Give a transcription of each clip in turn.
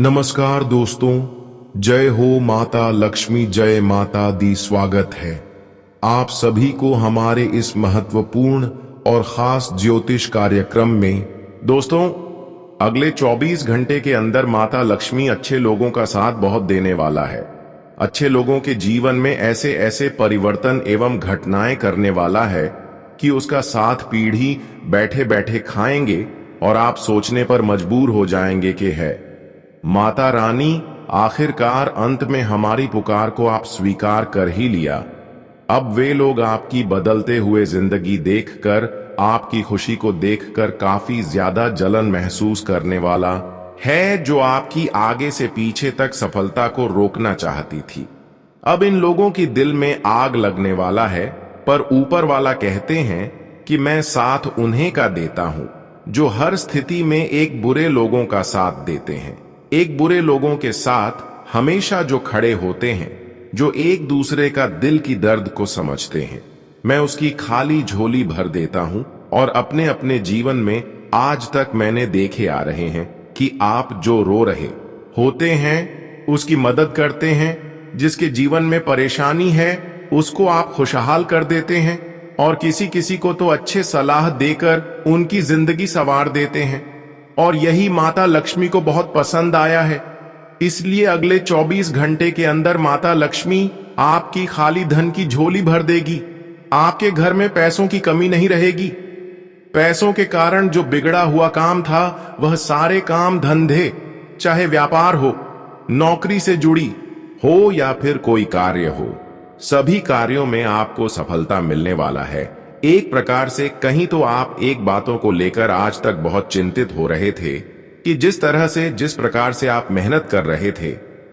नमस्कार दोस्तों, जय हो माता लक्ष्मी, जय माता दी। स्वागत है आप सभी को हमारे इस महत्वपूर्ण और खास ज्योतिष कार्यक्रम में। दोस्तों, अगले 24 घंटे के अंदर माता लक्ष्मी अच्छे लोगों का साथ बहुत देने वाला है। अच्छे लोगों के जीवन में ऐसे ऐसे परिवर्तन एवं घटनाएं करने वाला है कि उसका साथ पीढ़ी बैठे बैठे खाएंगे और आप सोचने पर मजबूर हो जाएंगे कि है माता रानी, आखिरकार अंत में हमारी पुकार को आप स्वीकार कर ही लिया। अब वे लोग आपकी बदलते हुए जिंदगी देखकर, आपकी खुशी को देखकर काफी ज्यादा जलन महसूस करने वाला है, जो आपकी आगे से पीछे तक सफलता को रोकना चाहती थी। अब इन लोगों की दिल में आग लगने वाला है, पर ऊपर वाला कहते हैं कि मैं साथ उन्हें का देता हूं जो हर स्थिति में एक बुरे लोगों का साथ देते हैं। एक बुरे लोगों के साथ हमेशा जो खड़े होते हैं, जो एक दूसरे का दिल की दर्द को समझते हैं, मैं उसकी खाली झोली भर देता हूं। और अपने अपने जीवन में आज तक मैंने देखे आ रहे हैं कि आप जो रो रहे होते हैं उसकी मदद करते हैं, जिसके जीवन में परेशानी है उसको आप खुशहाल कर देते हैं, और किसी किसी को तो अच्छे सलाह देकर उनकी जिंदगी संवार देते हैं। और यही माता लक्ष्मी को बहुत पसंद आया है। इसलिए अगले 24 घंटे के अंदर माता लक्ष्मी आपकी खाली धन की झोली भर देगी। आपके घर में पैसों की कमी नहीं रहेगी। पैसों के कारण जो बिगड़ा हुआ काम था, वह सारे काम धंधे, चाहे व्यापार हो, नौकरी से जुड़ी हो या फिर कोई कार्य हो, सभी कार्यों में आपको सफलता मिलने वाला है। एक प्रकार से कहीं तो आप एक बातों को लेकर आज तक बहुत चिंतित हो रहे थे कि जिस प्रकार से आप मेहनत कर रहे थे,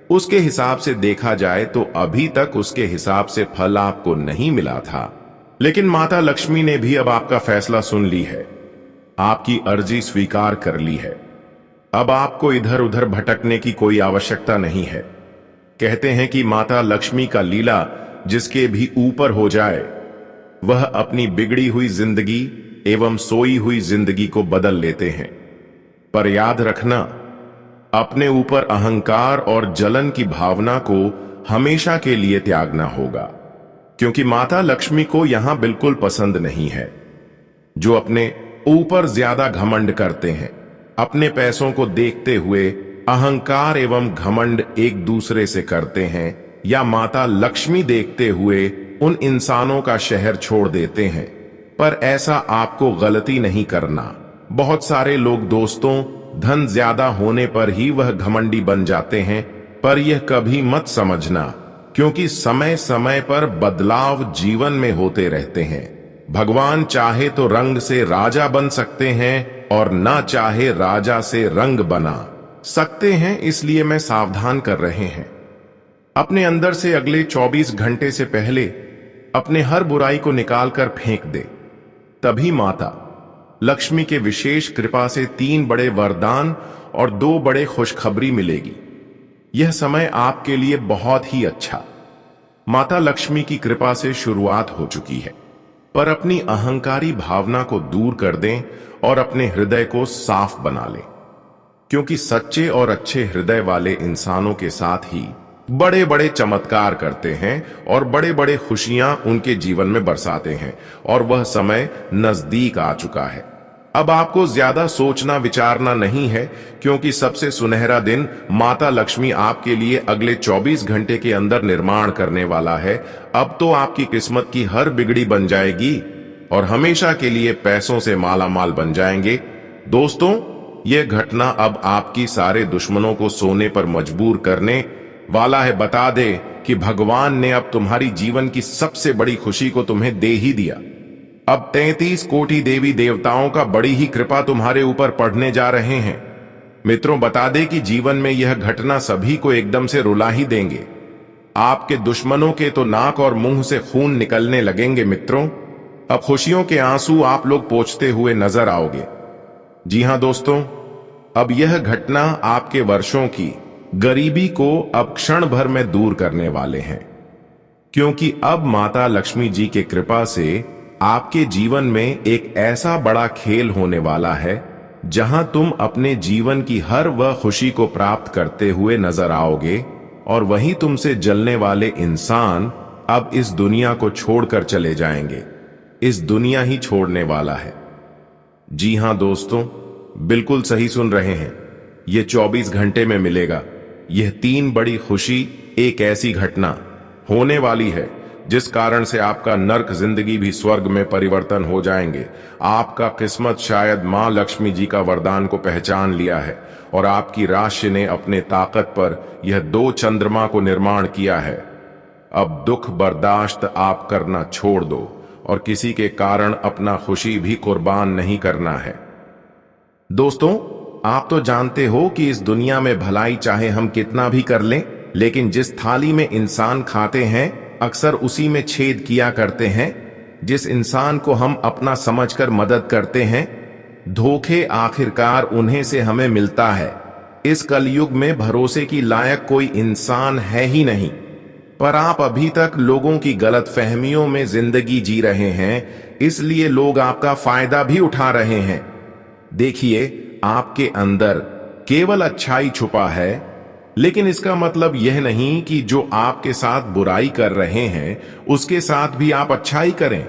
उसके हिसाब से देखा जाए तो अभी तक उसके हिसाब से फल आपको नहीं मिला था। लेकिन माता लक्ष्मी ने भी अब आपका फैसला सुन ली है, आपकी अर्जी स्वीकार कर ली है। अब आपको इधर उधर भटकने की कोई आवश्यकता नहीं है। कहते हैं कि माता लक्ष्मी का लीला जिसके भी ऊपर हो जाए, वह अपनी बिगड़ी हुई जिंदगी एवं सोई हुई जिंदगी को बदल लेते हैं। पर याद रखना, अपने ऊपर अहंकार और जलन की भावना को हमेशा के लिए त्यागना होगा, क्योंकि माता लक्ष्मी को यहां बिल्कुल पसंद नहीं है जो अपने ऊपर ज्यादा घमंड करते हैं। अपने पैसों को देखते हुए अहंकार एवं घमंड एक दूसरे से करते हैं, या माता लक्ष्मी देखते हुए उन इंसानों का शहर छोड़ देते हैं। पर ऐसा आपको गलती नहीं करना। बहुत सारे लोग दोस्तों, धन ज्यादा होने पर ही वह घमंडी बन जाते हैं, पर यह कभी मत समझना, क्योंकि समय समय पर बदलाव जीवन में होते रहते हैं। भगवान चाहे तो रंग से राजा बन सकते हैं और ना चाहे राजा से रंग बना सकते हैं। इसलिए मैं सावधान कर रहे हैं। अपने अंदर से अगले 24 घंटे से पहले अपने हर बुराई को निकालकर फेंक दे। तभी माता लक्ष्मी के विशेष कृपा से 3 बड़े वरदान और 2 बड़े खुशखबरी मिलेगी। यह समय आपके लिए बहुत ही अच्छा माता लक्ष्मी की कृपा से शुरुआत हो चुकी है। पर अपनी अहंकारी भावना को दूर कर दें और अपने हृदय को साफ बना लें, क्योंकि सच्चे और अच्छे हृदय वाले इंसानों के साथ ही बड़े बड़े चमत्कार करते हैं और बड़े बड़े खुशियां उनके जीवन में बरसाते हैं। और वह समय नजदीक आ चुका है। अब आपको ज्यादा सोचना विचारना नहीं है, क्योंकि सबसे सुनहरा दिन माता लक्ष्मी आपके लिए अगले 24 घंटे के अंदर निर्माण करने वाला है। अब तो आपकी किस्मत की हर बिगड़ी बन जाएगी और हमेशा के लिए पैसों से मालामाल बन जाएंगे। दोस्तों, यह घटना अब आपकी सारे दुश्मनों को सोने पर मजबूर करने वाला है। बता दे कि भगवान ने अब तुम्हारी जीवन की सबसे बड़ी खुशी को तुम्हें दे ही दिया। अब 33 कोटि देवी देवताओं का बड़ी ही कृपा तुम्हारे ऊपर पड़ने जा रहे हैं। मित्रों, बता दे कि जीवन में यह घटना सभी को एकदम से रुला ही देंगे। आपके दुश्मनों के तो नाक और मुंह से खून निकलने लगेंगे। मित्रों, अब खुशियों के आंसू आप लोग पोंछते हुए नजर आओगे। जी हां दोस्तों, अब यह घटना आपके वर्षों की गरीबी को अब क्षण भर में दूर करने वाले हैं, क्योंकि अब माता लक्ष्मी जी के कृपा से आपके जीवन में एक ऐसा बड़ा खेल होने वाला है जहां तुम अपने जीवन की हर वह खुशी को प्राप्त करते हुए नजर आओगे, और वहीं तुमसे जलने वाले इंसान अब इस दुनिया को छोड़कर चले जाएंगे। इस दुनिया ही छोड़ने वाला है। जी हां दोस्तों, बिल्कुल सही सुन रहे हैं। यह 24 घंटे में मिलेगा। यह 3 बड़ी खुशी एक ऐसी घटना होने वाली है जिस कारण से आपका नर्क जिंदगी भी स्वर्ग में परिवर्तन हो जाएंगे। आपका किस्मत शायद मां लक्ष्मी जी का वरदान को पहचान लिया है और आपकी राशि ने अपने ताकत पर यह 2 चंद्रमा को निर्माण किया है। अब दुख बर्दाश्त आप करना छोड़ दो और किसी के कारण अपना खुशी भी कुर्बान नहीं करना है। दोस्तों, आप तो जानते हो कि इस दुनिया में भलाई चाहे हम कितना भी कर लें, लेकिन जिस थाली में इंसान खाते हैं अक्सर उसी में छेद किया करते हैं। जिस इंसान को हम अपना समझकर मदद करते हैं, धोखे आखिरकार उन्हें से हमें मिलता है। इस कलयुग में भरोसे की लायक कोई इंसान है ही नहीं, पर आप अभी तक लोगों की गलतफहमियों में जिंदगी जी रहे हैं, इसलिए लोग आपका फायदा भी उठा रहे हैं। देखिए, आपके अंदर केवल अच्छाई छुपा है, लेकिन इसका मतलब यह नहीं कि जो आपके साथ बुराई कर रहे हैं उसके साथ भी आप अच्छाई करें।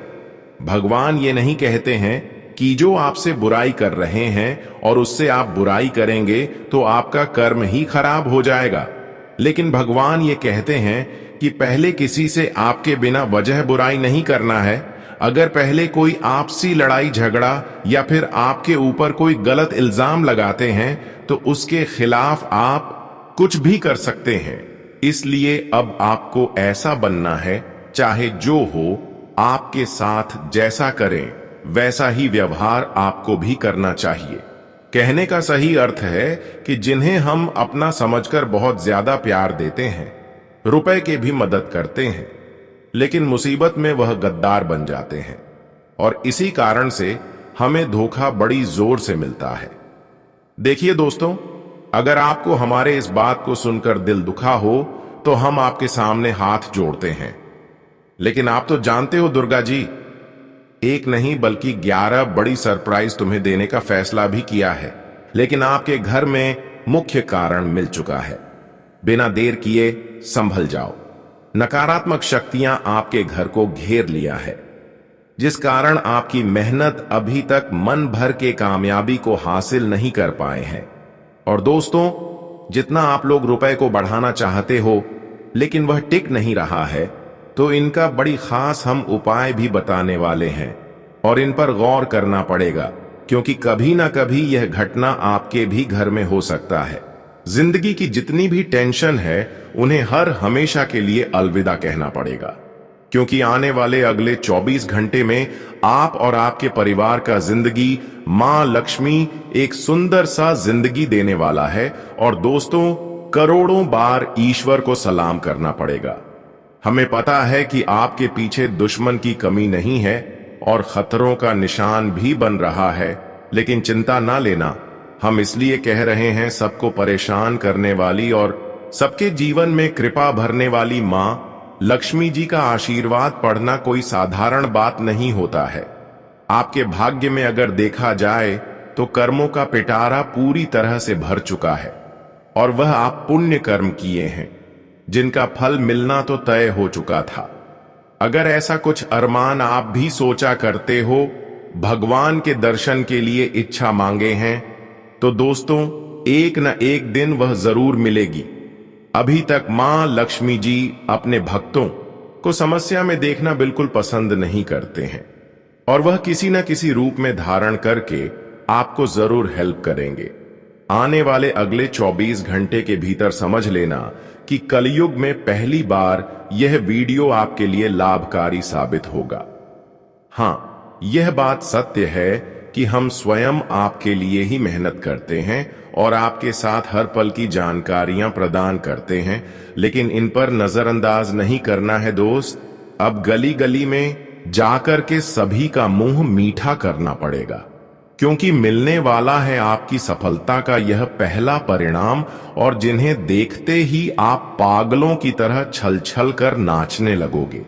भगवान ये नहीं कहते हैं कि जो आपसे बुराई कर रहे हैं और उससे आप बुराई करेंगे तो आपका कर्म ही खराब हो जाएगा, लेकिन भगवान ये कहते हैं कि पहले किसी से आपके बिना वजह बुराई नहीं करना है। अगर पहले कोई आपसी लड़ाई झगड़ा या फिर आपके ऊपर कोई गलत इल्जाम लगाते हैं तो उसके खिलाफ आप कुछ भी कर सकते हैं। इसलिए अब आपको ऐसा बनना है, चाहे जो हो, आपके साथ जैसा करें वैसा ही व्यवहार आपको भी करना चाहिए। कहने का सही अर्थ है कि जिन्हें हम अपना समझकर बहुत ज्यादा प्यार देते हैं, रुपए के भी मदद करते हैं, लेकिन मुसीबत में वह गद्दार बन जाते हैं और इसी कारण से हमें धोखा बड़ी जोर से मिलता है। देखिए दोस्तों, अगर आपको हमारे इस बात को सुनकर दिल दुखा हो तो हम आपके सामने हाथ जोड़ते हैं, लेकिन आप तो जानते हो दुर्गा जी, एक नहीं बल्कि 11 बड़ी सरप्राइज तुम्हें देने का फैसला भी किया है, लेकिन आपके घर में मुख्य कारण मिल चुका है। बिना देर किए संभल जाओ। नकारात्मक शक्तियां आपके घर को घेर लिया है, जिस कारण आपकी मेहनत अभी तक मन भर के कामयाबी को हासिल नहीं कर पाए हैं। और दोस्तों, जितना आप लोग रुपए को बढ़ाना चाहते हो लेकिन वह टिक नहीं रहा है, तो इनका बड़ी खास हम उपाय भी बताने वाले हैं और इन पर गौर करना पड़ेगा, क्योंकि कभी ना कभी यह घटना आपके भी घर में हो सकता है। जिंदगी की जितनी भी टेंशन है उन्हें हर हमेशा के लिए अलविदा कहना पड़ेगा, क्योंकि आने वाले अगले 24 घंटे में आप और आपके परिवार का जिंदगी मां लक्ष्मी एक सुंदर सा जिंदगी देने वाला है। और दोस्तों, करोड़ों बार ईश्वर को सलाम करना पड़ेगा। हमें पता है कि आपके पीछे दुश्मन की कमी नहीं है और खतरों का निशान भी बन रहा है, लेकिन चिंता ना लेना। हम इसलिए कह रहे हैं, सबको परेशान करने वाली और सबके जीवन में कृपा भरने वाली मां लक्ष्मी जी का आशीर्वाद पढ़ना कोई साधारण बात नहीं होता है। आपके भाग्य में अगर देखा जाए तो कर्मों का पिटारा पूरी तरह से भर चुका है और वह आप पुण्य कर्म किए हैं जिनका फल मिलना तो तय हो चुका था। अगर ऐसा कुछ अरमान आप भी सोचा करते हो, भगवान के दर्शन के लिए इच्छा मांगे हैं, तो दोस्तों एक न एक दिन वह जरूर मिलेगी। अभी तक मां लक्ष्मी जी अपने भक्तों को समस्या में देखना बिल्कुल पसंद नहीं करते हैं और वह किसी न किसी रूप में धारण करके आपको जरूर हेल्प करेंगे। आने वाले अगले 24 घंटे के भीतर समझ लेना कि कलयुग में पहली बार यह वीडियो आपके लिए लाभकारी साबित होगा। हां, यह बात सत्य है कि हम स्वयं आपके लिए ही मेहनत करते हैं और आपके साथ हर पल की जानकारियां प्रदान करते हैं, लेकिन इन पर नजरअंदाज नहीं करना है दोस्त। अब गली गली में जाकर के सभी का मुंह मीठा करना पड़ेगा, क्योंकि मिलने वाला है आपकी सफलता का यह पहला परिणाम, और जिन्हें देखते ही आप पागलों की तरह छल छल कर नाचने लगोगे।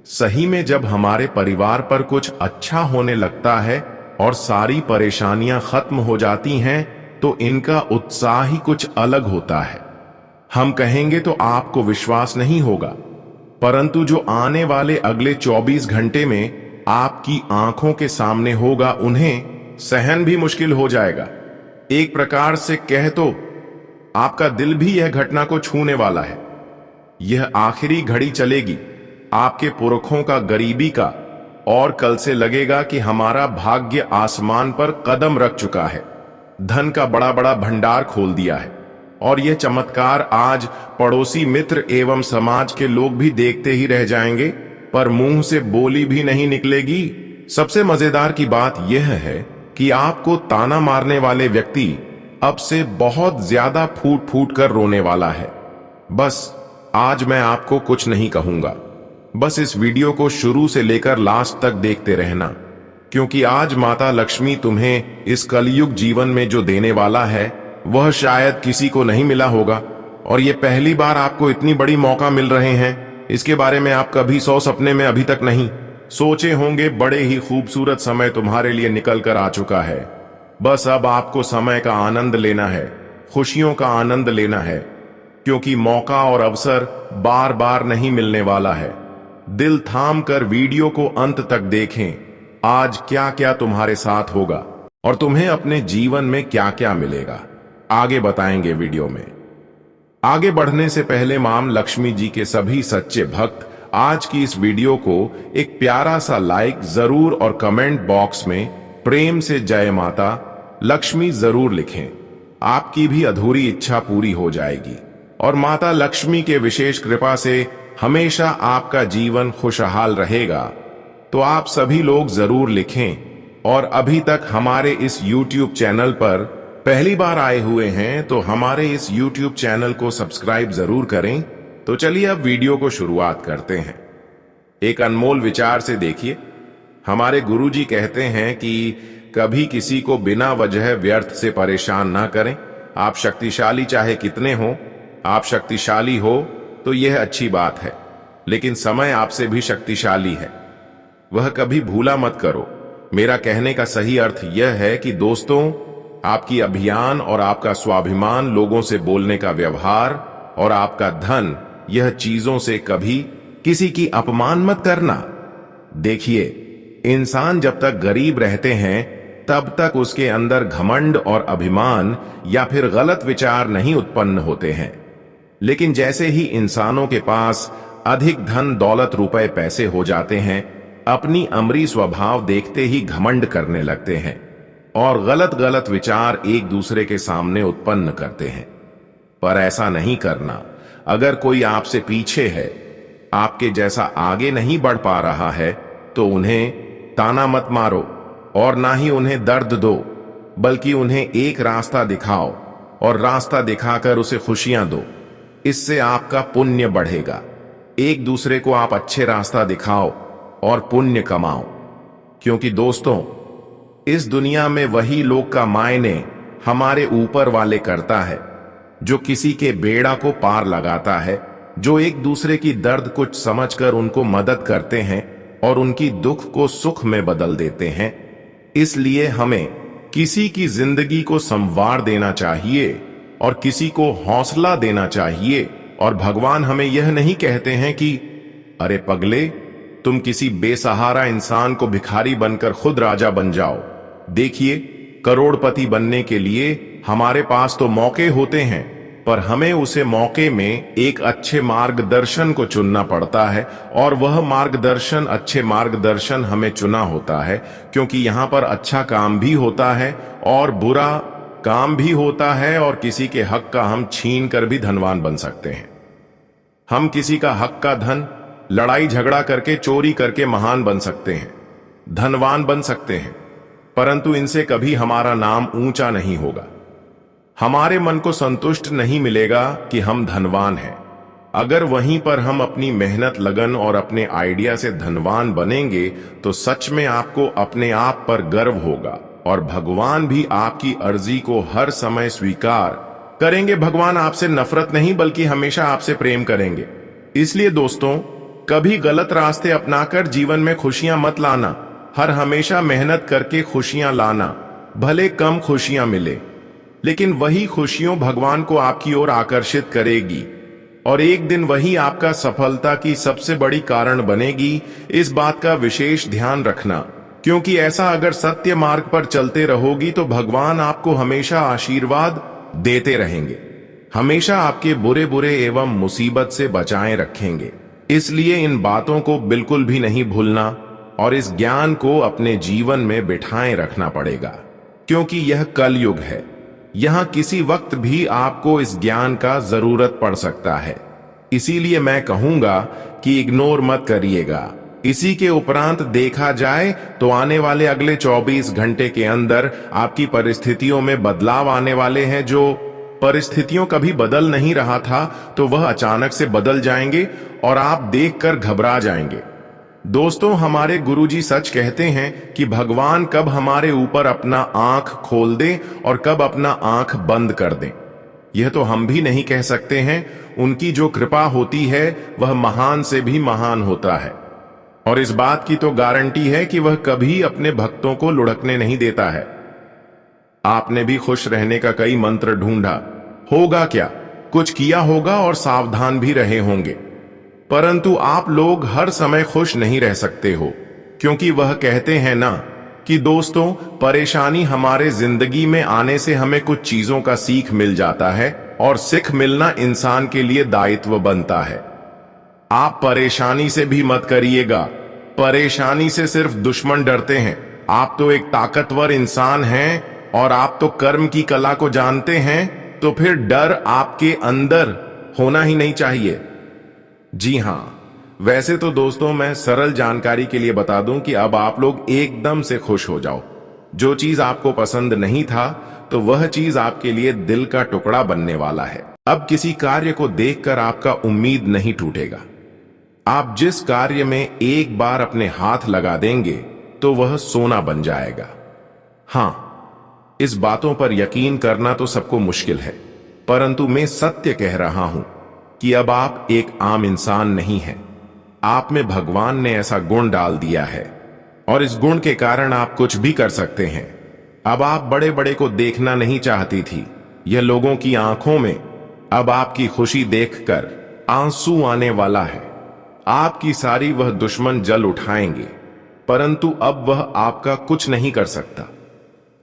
सही में जब हमारे परिवार पर कुछ अच्छा होने लगता है और सारी परेशानियां खत्म हो जाती हैं, तो इनका उत्साह ही कुछ अलग होता है। हम कहेंगे तो आपको विश्वास नहीं होगा, परंतु जो आने वाले अगले 24 घंटे में आपकी आंखों के सामने होगा, उन्हें सहन भी मुश्किल हो जाएगा। एक प्रकार से कह तो आपका दिल भी यह घटना को छूने वाला है। यह आखिरी घड़ी चलेगी आपके पुरखों का गरीबी का, और कल से लगेगा कि हमारा भाग्य आसमान पर कदम रख चुका है, धन का बड़ा बड़ा भंडार खोल दिया है। और यह चमत्कार आज पड़ोसी मित्र एवं समाज के लोग भी देखते ही रह जाएंगे, पर मुंह से बोली भी नहीं निकलेगी। सबसे मजेदार की बात यह है कि आपको ताना मारने वाले व्यक्ति अब से बहुत ज्यादा फूट फूट कर रोने वाला है। बस आज मैं आपको कुछ नहीं कहूंगा, बस इस वीडियो को शुरू से लेकर लास्ट तक देखते रहना, क्योंकि आज माता लक्ष्मी तुम्हें इस कलयुग जीवन में जो देने वाला है वह शायद किसी को नहीं मिला होगा। और ये पहली बार आपको इतनी बड़ी मौका मिल रहे हैं, इसके बारे में आप कभी 100 सपने में अभी तक नहीं सोचे होंगे। बड़े ही खूबसूरत समय तुम्हारे लिए निकल कर आ चुका है। बस अब आपको समय का आनंद लेना है, खुशियों का आनंद लेना है, क्योंकि मौका और अवसर बार बार नहीं मिलने वाला है। दिल थाम कर वीडियो को अंत तक देखें, आज क्या क्या तुम्हारे साथ होगा और तुम्हें अपने जीवन में क्या क्या मिलेगा, आगे बताएंगे वीडियो में। आगे बढ़ने से पहले मां लक्ष्मी जी के सभी सच्चे भक्त आज की इस वीडियो को एक प्यारा सा लाइक जरूर और कमेंट बॉक्स में प्रेम से जय माता लक्ष्मी जरूर लिखें। आपकी भी अधूरी इच्छा पूरी हो जाएगी और माता लक्ष्मी के विशेष कृपा से हमेशा आपका जीवन खुशहाल रहेगा। तो आप सभी लोग जरूर लिखें। और अभी तक हमारे इस YouTube चैनल पर पहली बार आए हुए हैं तो हमारे इस YouTube चैनल को सब्सक्राइब जरूर करें। तो चलिए अब वीडियो को शुरुआत करते हैं। एक अनमोल विचार से देखिए। हमारे गुरुजी कहते हैं कि कभी किसी को बिना वजह व्यर्थ से परेशान ना करें। आप शक्तिशाली चाहे कितने हो, आप शक्तिशाली हो तो यह अच्छी बात है, लेकिन समय आपसे भी शक्तिशाली है, वह कभी भूला मत करो। मेरा कहने का सही अर्थ यह है कि दोस्तों, आपकी अभियान और आपका स्वाभिमान, लोगों से बोलने का व्यवहार और आपका धन, यह चीजों से कभी किसी की अपमान मत करना। देखिए, इंसान जब तक गरीब रहते हैं तब तक उसके अंदर घमंड और अभिमान या फिर गलत विचार नहीं उत्पन्न होते हैं, लेकिन जैसे ही इंसानों के पास अधिक धन दौलत रुपए पैसे हो जाते हैं, अपनी अमरी स्वभाव देखते ही घमंड करने लगते हैं और गलत गलत विचार एक दूसरे के सामने उत्पन्न करते हैं। पर ऐसा नहीं करना। अगर कोई आपसे पीछे है, आपके जैसा आगे नहीं बढ़ पा रहा है, तो उन्हें ताना मत मारो और ना ही उन्हें दर्द दो, बल्कि उन्हें एक रास्ता दिखाओ और रास्ता दिखाकर उसे खुशियां दो। इससे आपका पुण्य बढ़ेगा। एक दूसरे को आप अच्छे रास्ता दिखाओ और पुण्य कमाओ, क्योंकि दोस्तों, इस दुनिया में वही लोग का मायने हमारे ऊपर वाले करता है, जो किसी के बेड़ा को पार लगाता है, जो एक दूसरे की दर्द कुछ समझकर उनको मदद करते हैं और उनकी दुख को सुख में बदल देते हैं। इसलिए हमें किसी की जिंदगी को संवार देना चाहिए और किसी को हौसला देना चाहिए। और भगवान हमें यह नहीं कहते हैं कि अरे पगले, तुम किसी बेसहारा इंसान को भिखारी बनकर खुद राजा बन जाओ। देखिए, करोड़पति बनने के लिए हमारे पास तो मौके होते हैं, पर हमें उसे मौके में एक अच्छे मार्गदर्शन को चुनना पड़ता है। और वह मार्गदर्शन, अच्छे मार्गदर्शन हमें चुना होता है, क्योंकि यहाँ पर अच्छा काम भी होता है और बुरा काम भी होता है, और किसी के हक का हम छीन कर भी धनवान बन सकते हैं। हम किसी का हक का धन लड़ाई झगड़ा करके, चोरी करके महान बन सकते हैं, धनवान बन सकते हैं, परंतु इनसे कभी हमारा नाम ऊंचा नहीं होगा। हमारे मन को संतुष्ट नहीं मिलेगा कि हम धनवान हैं। अगर वहीं पर हम अपनी मेहनत, लगन और अपने आइडिया से धनवान बनेंगे तो सच में आपको अपने आप पर गर्व होगा और भगवान भी आपकी अर्जी को हर समय स्वीकार करेंगे। भगवान आपसे नफरत नहीं, बल्कि हमेशा आपसे प्रेम करेंगे। इसलिए दोस्तों, कभी गलत रास्ते अपनाकर जीवन में खुशियां मत लाना। हर हमेशा मेहनत करके खुशियां लाना, भले कम खुशियां मिले, लेकिन वही खुशियों भगवान को आपकी ओर आकर्षित करेगी और एक दिन वही आपका सफलता की सबसे बड़ी कारण बनेगी। इस बात का विशेष ध्यान रखना, क्योंकि ऐसा अगर सत्य मार्ग पर चलते रहोगी तो भगवान आपको हमेशा आशीर्वाद देते रहेंगे, हमेशा आपके बुरे बुरे एवं मुसीबत से बचाए रखेंगे। इसलिए इन बातों को बिल्कुल भी नहीं भूलना और इस ज्ञान को अपने जीवन में बिठाए रखना पड़ेगा, क्योंकि यह कलयुग है। यहां किसी वक्त भी आपको इस ज्ञान का जरूरत पड़ सकता है। इसीलिए मैं कहूंगा कि इग्नोर मत करिएगा। इसी के उपरांत देखा जाए तो आने वाले अगले 24 घंटे के अंदर आपकी परिस्थितियों में बदलाव आने वाले हैं। जो परिस्थितियों कभी बदल नहीं रहा था तो वह अचानक से बदल जाएंगे और आप देखकर घबरा जाएंगे। दोस्तों, हमारे गुरुजी सच कहते हैं कि भगवान कब हमारे ऊपर अपना आंख खोल दे और कब अपना आंख बंद कर दे, यह तो हम भी नहीं कह सकते हैं। उनकी जो कृपा होती है वह महान से भी महान होता है, और इस बात की तो गारंटी है कि वह कभी अपने भक्तों को लुढ़कने नहीं देता है। आपने भी खुश रहने का कई मंत्र ढूंढा होगा, क्या कुछ किया होगा और सावधान भी रहे होंगे, परंतु आप लोग हर समय खुश नहीं रह सकते हो, क्योंकि वह कहते हैं ना कि दोस्तों, परेशानी हमारे जिंदगी में आने से हमें कुछ चीजों का सीख मिल जाता है और सीख मिलना इंसान के लिए दायित्व बनता है। आप परेशानी से भी मत करिएगा, परेशानी से सिर्फ दुश्मन डरते हैं। आप तो एक ताकतवर इंसान हैं और आप तो कर्म की कला को जानते हैं, तो फिर डर आपके अंदर होना ही नहीं चाहिए। जी हां, वैसे तो दोस्तों मैं सरल जानकारी के लिए बता दूं कि अब आप लोग एकदम से खुश हो जाओ। जो चीज आपको पसंद नहीं था तो वह चीज आपके लिए दिल का टुकड़ा बनने वाला है। अब किसी कार्य को देखकर आपका उम्मीद नहीं टूटेगा। आप जिस कार्य में एक बार अपने हाथ लगा देंगे तो वह सोना बन जाएगा। हां, इस बातों पर यकीन करना तो सबको मुश्किल है, परंतु मैं सत्य कह रहा हूं कि अब आप एक आम इंसान नहीं हैं। आप में भगवान ने ऐसा गुण डाल दिया है और इस गुण के कारण आप कुछ भी कर सकते हैं। अब आप बड़े बड़े को देखना नहीं चाहती थी, यह लोगों की आंखों में अब आपकी खुशी देखकर आंसू आने वाला है। आपकी सारी वह दुश्मन जल उठाएंगे, परंतु अब वह आपका कुछ नहीं कर सकता,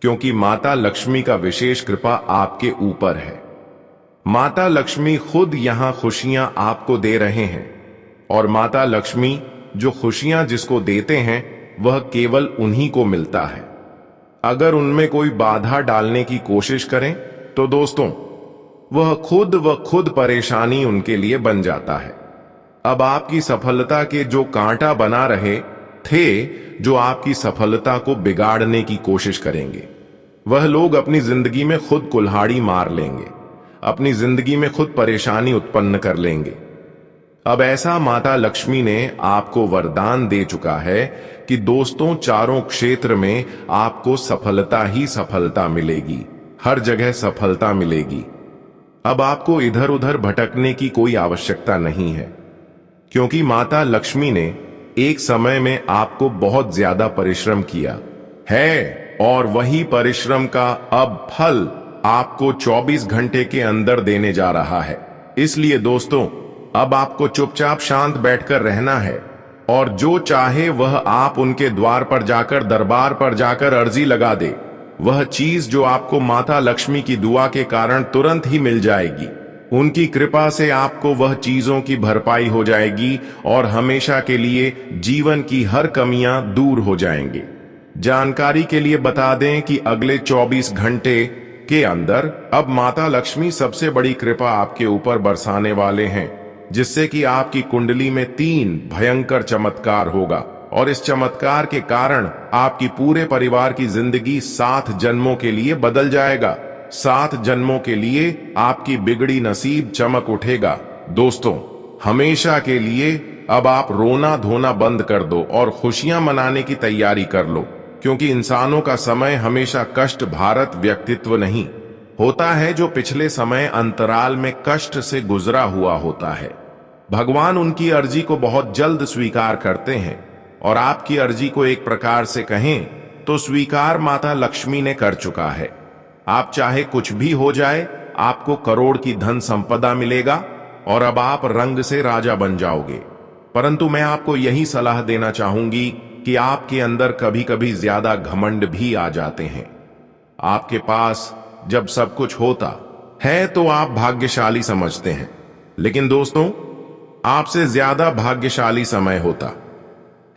क्योंकि माता लक्ष्मी का विशेष कृपा आपके ऊपर है। माता लक्ष्मी खुद यहां खुशियां आपको दे रहे हैं, और माता लक्ष्मी जो खुशियां जिसको देते हैं वह केवल उन्हीं को मिलता है। अगर उनमें कोई बाधा डालने की कोशिश करें तो दोस्तों वह खुद परेशानी उनके लिए बन जाता है। अब आपकी सफलता के जो कांटा बना रहे थे, जो आपकी सफलता को बिगाड़ने की कोशिश करेंगे, वह लोग अपनी जिंदगी में खुद कुल्हाड़ी मार लेंगे, अपनी जिंदगी में खुद परेशानी उत्पन्न कर लेंगे। अब ऐसा माता लक्ष्मी ने आपको वरदान दे चुका है कि दोस्तों चारों क्षेत्र में आपको सफलता ही सफलता मिलेगी, हर जगह सफलता मिलेगी। अब आपको इधर उधर भटकने की कोई आवश्यकता नहीं है, क्योंकि माता लक्ष्मी ने एक समय में आपको बहुत ज्यादा परिश्रम किया है और वही परिश्रम का अब फल आपको 24 घंटे के अंदर देने जा रहा है। इसलिए दोस्तों अब आपको चुपचाप शांत बैठकर रहना है और जो चाहे वह आप उनके द्वार पर जाकर, दरबार पर जाकर अर्जी लगा दे। वह चीज जो आपको माता लक्ष्मी की दुआ के कारण तुरंत ही मिल जाएगी। उनकी कृपा से आपको वह चीजों की भरपाई हो जाएगी और हमेशा के लिए जीवन की हर कमियां दूर हो जाएंगी। जानकारी के लिए बता दें कि अगले 24 घंटे के अंदर अब माता लक्ष्मी सबसे बड़ी कृपा आपके ऊपर बरसाने वाले हैं, जिससे कि आपकी कुंडली में 3 भयंकर चमत्कार होगा और इस चमत्कार के कारण आपकी पूरे परिवार की जिंदगी 7 जन्मों के लिए बदल जाएगा। 7 जन्मों के लिए आपकी बिगड़ी नसीब चमक उठेगा। दोस्तों हमेशा के लिए अब आप रोना धोना बंद कर दो और खुशियां मनाने की तैयारी कर लो, क्योंकि इंसानों का समय हमेशा कष्ट भारत व्यक्तित्व नहीं होता है, जो पिछले समय अंतराल में कष्ट से गुजरा हुआ होता है। भगवान उनकी अर्जी को बहुत जल्द स्वीकार करते हैं, और आपकी अर्जी को एक प्रकार से कहें तो स्वीकार माता लक्ष्मी ने कर चुका है। आप चाहे कुछ भी हो जाए, आपको करोड़ की धन संपदा मिलेगा और अब आप रंग से राजा बन जाओगे। परंतु मैं आपको यही सलाह देना चाहूंगी कि आपके अंदर कभी कभी ज्यादा घमंड भी आ जाते हैं। आपके पास जब सब कुछ होता है तो आप भाग्यशाली समझते हैं, लेकिन दोस्तों, आपसे ज्यादा भाग्यशाली समय होता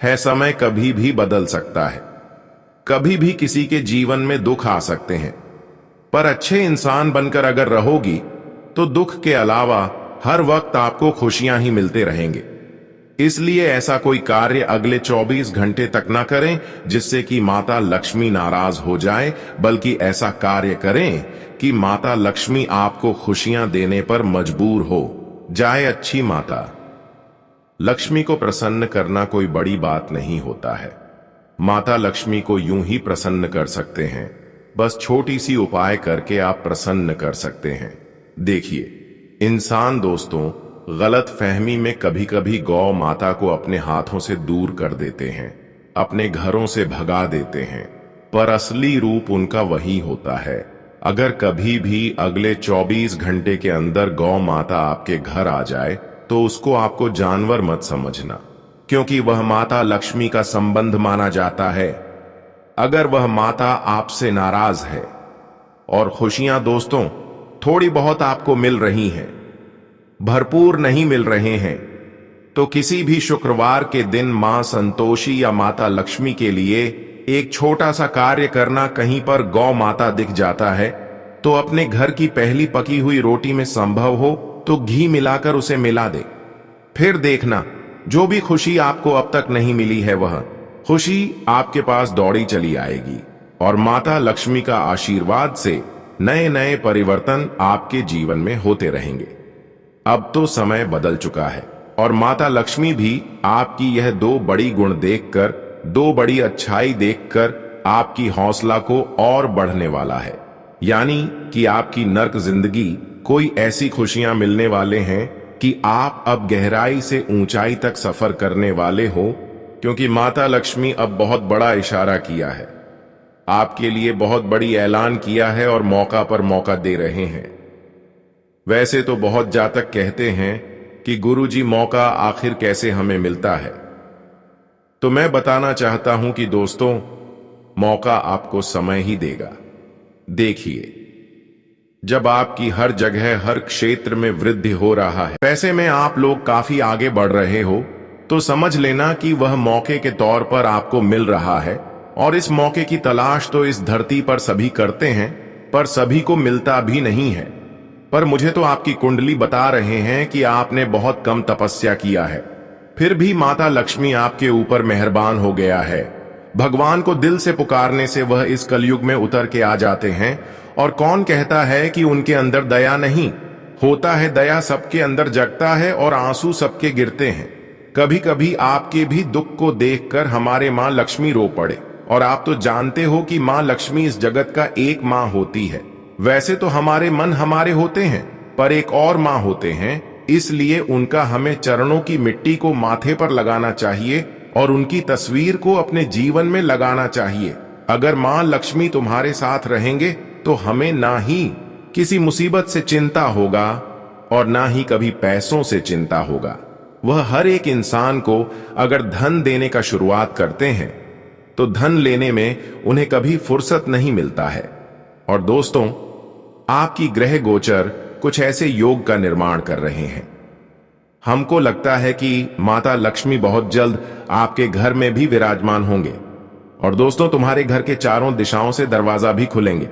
है। समय कभी भी बदल सकता है, कभी भी किसी के जीवन में दुख आ सकते हैं, पर अच्छे इंसान बनकर अगर रहोगी तो दुख के अलावा हर वक्त आपको खुशियां ही मिलते रहेंगे। इसलिए ऐसा कोई कार्य अगले 24 घंटे तक ना करें जिससे कि माता लक्ष्मी नाराज हो जाए, बल्कि ऐसा कार्य करें कि माता लक्ष्मी आपको खुशियां देने पर मजबूर हो जाए। अच्छी माता लक्ष्मी को प्रसन्न करना कोई बड़ी बात नहीं होता है। माता लक्ष्मी को यूं ही प्रसन्न कर सकते हैं, बस छोटी सी उपाय करके आप प्रसन्न कर सकते हैं। देखिए, इंसान दोस्तों गलत फहमी में कभी कभी गौ माता को अपने हाथों से दूर कर देते हैं, अपने घरों से भगा देते हैं, पर असली रूप उनका वही होता है। अगर कभी भी अगले 24 घंटे के अंदर गौ माता आपके घर आ जाए तो उसको आपको जानवर मत समझना, क्योंकि वह माता लक्ष्मी का संबंध माना जाता है। अगर वह माता आपसे नाराज है और खुशियां दोस्तों थोड़ी बहुत आपको मिल रही हैं, भरपूर नहीं मिल रहे हैं, तो किसी भी शुक्रवार के दिन मां संतोषी या माता लक्ष्मी के लिए एक छोटा सा कार्य करना। कहीं पर गौ माता दिख जाता है तो अपने घर की पहली पकी हुई रोटी में संभव हो तो घी मिलाकर उसे मिला दे। फिर देखना, जो भी खुशी आपको अब तक नहीं मिली है वह खुशी आपके पास दौड़ी चली आएगी और माता लक्ष्मी का आशीर्वाद से नए नए परिवर्तन आपके जीवन में होते रहेंगे। अब तो समय बदल चुका है और माता लक्ष्मी भी आपकी यह दो बड़ी गुण देखकर, दो बड़ी अच्छाई देखकर आपकी हौसला को और बढ़ने वाला है। यानी कि आपकी नर्क जिंदगी कोई ऐसी खुशियां मिलने वाले हैं कि आप अब गहराई से ऊंचाई तक सफर करने वाले हो, क्योंकि माता लक्ष्मी अब बहुत बड़ा इशारा किया है, आपके लिए बहुत बड़ी ऐलान किया है और मौका पर मौका दे रहे हैं। वैसे तो बहुत जातक कहते हैं कि गुरुजी मौका आखिर कैसे हमें मिलता है, तो मैं बताना चाहता हूं कि दोस्तों, मौका आपको समय ही देगा। देखिए, जब आपकी हर जगह हर क्षेत्र में वृद्धि हो रहा है, पैसे में आप लोग काफी आगे बढ़ रहे हो, तो समझ लेना कि वह मौके के तौर पर आपको मिल रहा है। और इस मौके की तलाश तो इस धरती पर सभी करते हैं, पर सभी को मिलता भी नहीं है। पर मुझे तो आपकी कुंडली बता रहे हैं कि आपने बहुत कम तपस्या किया है, फिर भी माता लक्ष्मी आपके ऊपर मेहरबान हो गया है। भगवान को दिल से पुकारने से वह इस कलयुग में उतर के आ जाते हैं। और कौन कहता है कि उनके अंदर दया नहीं होता है? दया सबके अंदर जगता है और आंसू सबके गिरते हैं। कभी कभी आपके भी दुख को देखकर हमारे माँ लक्ष्मी रो पड़े। और आप तो जानते हो कि माँ लक्ष्मी इस जगत का एक माँ होती है। वैसे तो हमारे मन हमारे होते हैं, पर एक और माँ होते हैं, इसलिए उनका हमें चरणों की मिट्टी को माथे पर लगाना चाहिए और उनकी तस्वीर को अपने जीवन में लगाना चाहिए। अगर माँ लक्ष्मी तुम्हारे साथ रहेंगे तो हमें ना ही किसी मुसीबत से चिंता होगा और ना ही कभी पैसों से चिंता होगा। वह हर एक इंसान को अगर धन देने का शुरुआत करते हैं तो धन लेने में उन्हें कभी फुर्सत नहीं मिलता है। और दोस्तों, आपकी ग्रह गोचर कुछ ऐसे योग का निर्माण कर रहे हैं। हमको लगता है कि माता लक्ष्मी बहुत जल्द आपके घर में भी विराजमान होंगे और दोस्तों, तुम्हारे घर के चारों दिशाओं से दरवाजा भी खुलेंगे।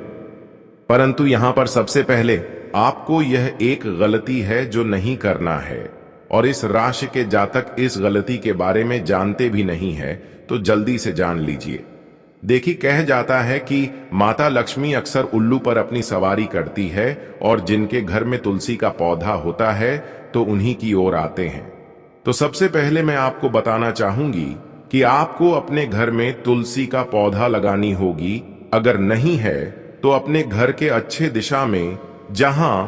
परंतु यहां पर सबसे पहले आपको यह एक गलती है जो नहीं करना है, और इस राशि के जातक इस गलती के बारे में जानते भी नहीं है, तो जल्दी से जान लीजिए। देखिए, कह जाता है कि माता लक्ष्मी अक्सर उल्लू पर अपनी सवारी करती है और जिनके घर में तुलसी का पौधा होता है तो उन्हीं की ओर आते हैं। तो सबसे पहले मैं आपको बताना चाहूंगी कि आपको अपने घर में तुलसी का पौधा लगानी होगी। अगर नहीं है तो अपने घर के अच्छे दिशा में, जहां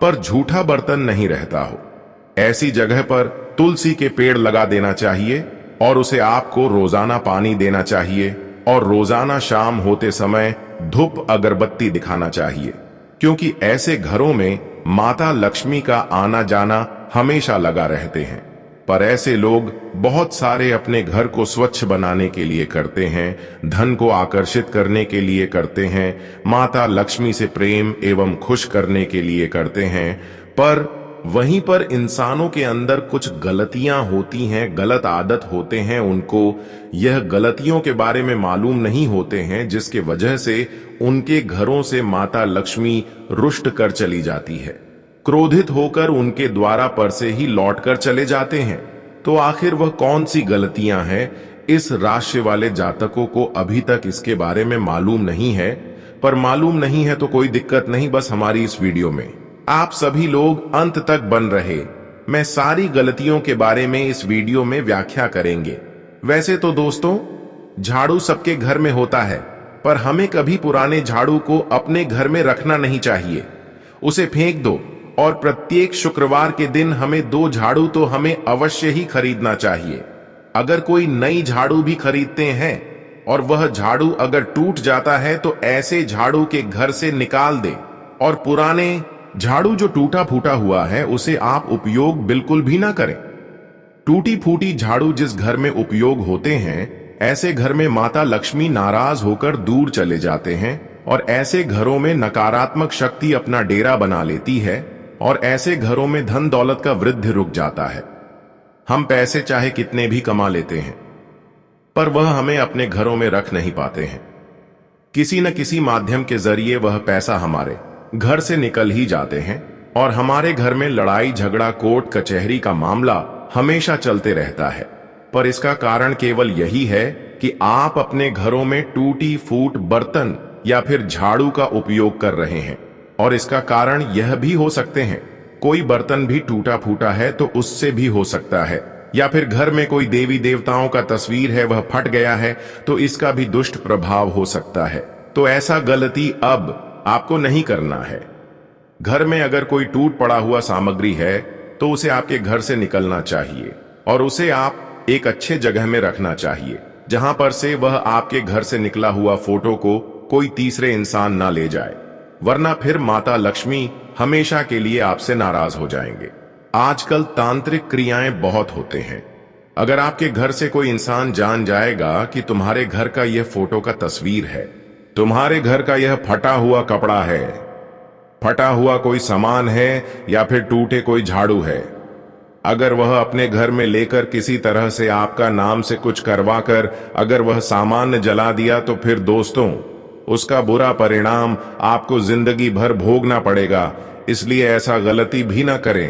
पर झूठा बर्तन नहीं रहता हो, ऐसी जगह पर तुलसी के पेड़ लगा देना चाहिए। और उसे आपको रोजाना पानी देना चाहिए और रोजाना शाम होते समय धूप अगरबत्ती दिखाना चाहिए, क्योंकि ऐसे घरों में माता लक्ष्मी का आना जाना हमेशा लगा रहते हैं। पर ऐसे लोग बहुत सारे अपने घर को स्वच्छ बनाने के लिए करते हैं, धन को आकर्षित करने के लिए करते हैं, माता लक्ष्मी से प्रेम एवं खुश करने के लिए करते हैं, पर वहीं पर इंसानों के अंदर कुछ गलतियां होती हैं, गलत आदत होते हैं, उनको यह गलतियों के बारे में मालूम नहीं होते हैं, जिसके वजह से उनके घरों से माता लक्ष्मी रुष्ट कर चली जाती है, क्रोधित होकर उनके द्वारा पर से ही लौट कर चले जाते हैं। तो आखिर वह कौन सी गलतियां हैं, इस राशि वाले जातकों को अभी तक इसके बारे में मालूम नहीं है। पर मालूम नहीं है तो कोई दिक्कत नहीं, बस हमारी इस वीडियो में आप सभी लोग अंत तक बन रहे। मैं सारी गलतियों के बारे में इस वीडियो में व्याख्या करेंगे। वैसे तो दोस्तों, झाड़ू सबके घर में होता है, पर हमें कभी पुराने झाड़ू को अपने घर में रखना नहीं चाहिए, उसे फेंक दो। और प्रत्येक शुक्रवार के दिन हमें 2 झाड़ू तो हमें अवश्य ही खरीदना चाहिए। अगर कोई नई झाड़ू भी खरीदते हैं और वह झाड़ू अगर टूट जाता है तो ऐसे झाड़ू के घर से निकाल दे, और पुराने झाड़ू जो टूटा फूटा हुआ है उसे आप उपयोग बिल्कुल भी ना करें। टूटी फूटी झाड़ू जिस घर में उपयोग होते हैं, ऐसे घर में माता लक्ष्मी नाराज होकर दूर चले जाते हैं और ऐसे घरों में नकारात्मक शक्ति अपना डेरा बना लेती है, और ऐसे घरों में धन दौलत का वृद्धि रुक जाता है। हम पैसे चाहे कितने भी कमा लेते हैं, पर वह हमें अपने घरों में रख नहीं पाते हैं। किसी न किसी माध्यम के जरिए वह पैसा हमारे घर से निकल ही जाते हैं, और हमारे घर में लड़ाई झगड़ा कोर्ट कचहरी का मामला हमेशा चलते रहता है। पर इसका कारण केवल यही है कि आप अपने घरों में टूटी फूट बर्तन या फिर झाड़ू का उपयोग कर रहे हैं। और इसका कारण यह भी हो सकते हैं, कोई बर्तन भी टूटा फूटा है तो उससे भी हो सकता है, या फिर घर में कोई देवी देवताओं का तस्वीर है वह फट गया है तो इसका भी दुष्ट प्रभाव हो सकता है। तो ऐसा गलती अब आपको नहीं करना है। घर में अगर कोई टूट पड़ा हुआ सामग्री है तो उसे आपके घर से निकलना चाहिए, और उसे आप एक अच्छे जगह में रखना चाहिए, जहां पर से वह आपके घर से निकला हुआ फोटो को कोई तीसरे इंसान ना ले जाए, वरना फिर माता लक्ष्मी हमेशा के लिए आपसे नाराज हो जाएंगे। आजकल तांत्रिक क्रियाएं बहुत होते हैं। अगर आपके घर से कोई इंसान जान जाएगा कि तुम्हारे घर का यह फोटो का तस्वीर है, तुम्हारे घर का यह फटा हुआ कपड़ा है, फटा हुआ कोई सामान है, या फिर टूटे कोई झाड़ू है, अगर वह अपने घर में लेकर किसी तरह से आपका नाम से कुछ करवा कर अगर वह सामान जला दिया, तो फिर दोस्तों उसका बुरा परिणाम आपको जिंदगी भर भोगना पड़ेगा। इसलिए ऐसा गलती भी ना करें।